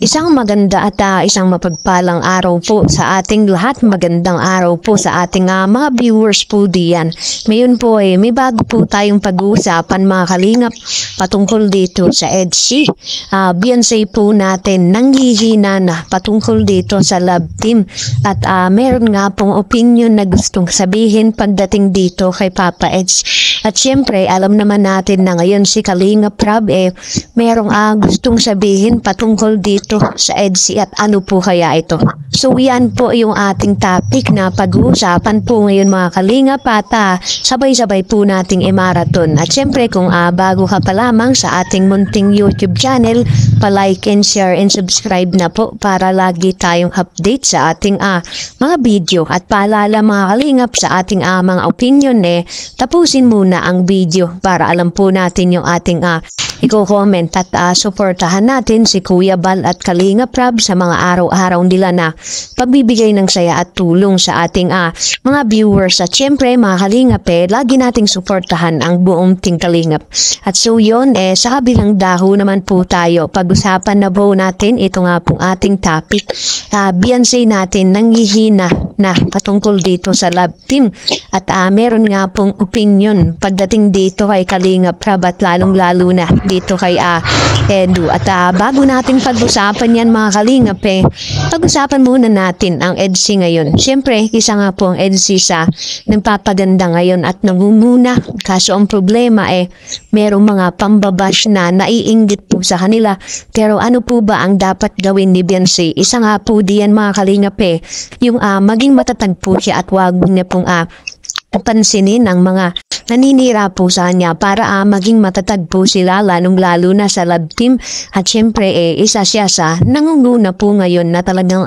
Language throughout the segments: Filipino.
Isang maganda at isang mapagpalang araw po sa ating lahat. Magandang araw po sa ating mga viewers po diyan. Ngayon po may bago po tayong pag-uusapan mga kalingap patungkol dito sa EDC. Beyonce po natin nanghihina na patungkol dito sa love team. At meron nga pong opinion na gustong sabihin pagdating dito kay Papa Eds. At syempre alam naman natin na ngayon si Kalingap Rab merong gustong sabihin patungkol dito sa EDC at ano po kaya ito. So yan po yung ating topic na pag-uusapan po ngayon mga kalingap at sabay-sabay po nating i-marathon. At syempre kung bago ka pa lamang sa ating munting YouTube channel, pa-like and share and subscribe na po para lagi tayong update sa ating mga video. At paalala mga kalingap sa ating mga opinion tapusin muna ang video para alam po natin yung ating i-comment at suportahan natin si Kuya Bal at Kalingap Rab sa mga araw-araw nila na pagbibigay ng saya at tulong sa ating mga viewers. At syempre mga Kalingap lagi nating suportahan ang buong Team Kalingap. At so yun sa kabilang daho naman po tayo. Pag-usapan na po natin ito nga pong ating topic. Beyonce natin nanghihina na patungkol dito sa love team. At meron nga pong opinion pagdating dito kay Kalingap Rab at lalong-lalo na dito kay Edu. At bago natin pag-usapan yan mga kalingap pag-usapan muna natin ang EDC ngayon. Siyempre, isa nga po ang EDC sa nagpapaganda ngayon at namumuna. Kaso ang problema merong mga pambabash na naiinggit po sa kanila. Pero ano po ba ang dapat gawin ni Beyonce? Isa nga po diyan mga kalingap yung maging matatag po siya at wag niya pong pansinin ang mga naninira po sa kanya para maging matatag po sila lalong-lalo na sa love team. At syempre isa siya sa nangunguna po ngayon na talagang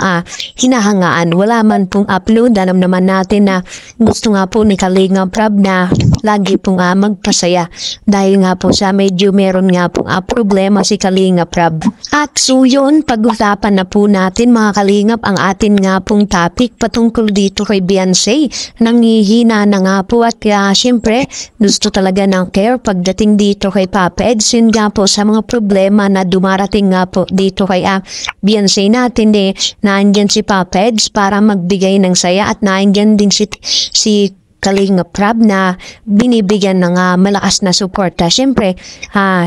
hinahangaan. Wala man pong upload. Alam naman natin na gusto nga po ni Kalingap Rab na lagi pong magpasaya dahil nga po sa medyo meron nga pong problema si Kalingap Rab. At so yun, pag-usapan na po natin mga Kalingap ang atin nga pong topic patungkol dito kay Beyonce. Nanghihina na nga po at syempre gusto talaga ng care pagdating dito kay Papa Eds. Yun nga po sa mga problema na dumarating nga po dito kay Beyonce natin naandyan si Papa Eds para magbigay ng saya at naandyan din si Kalingap Rab na binibigyan ng malakas na suporta. Siyempre,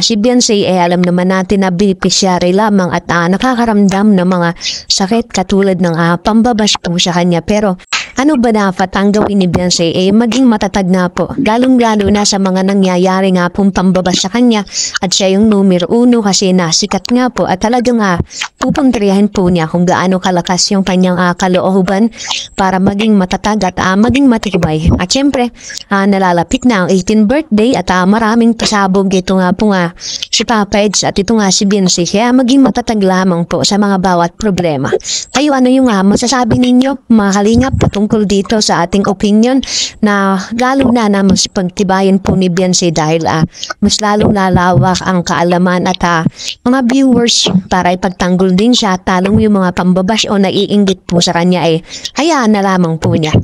si Beyonce alam naman natin na beneficiary lamang at nakakaramdam ng mga sakit katulad ng pambabash po sa kanya. Pero ano ba dapat ang gawin ni Beyonce? Maging matatag nga po. Lalong-lalo na sa mga nangyayari nga pong pambabas sa kanya. At siya yung numero 1 kasi nasikat nga po. At talagang pupuntriyahin po niya kung gaano kalakas yung kanyang kalooban para maging matatag at maging matibay. At syempre, nalalapit na ang 18th birthday at maraming pasabog ito nga po si Papa Eds at ito nga si Beyonce. Kaya maging matatag lamang po sa mga bawat problema. Kayo ano yung masasabi ninyo mga kalingap tungkol dito sa ating opinion na lalo na mas pagtibayan po ni Beyonce dahil mas lalong lalawak ang kaalaman at mga viewers para ipagtanggol din siya talong yung mga pambabash o naiinggit po sa kanya hayaan na lamang po niya.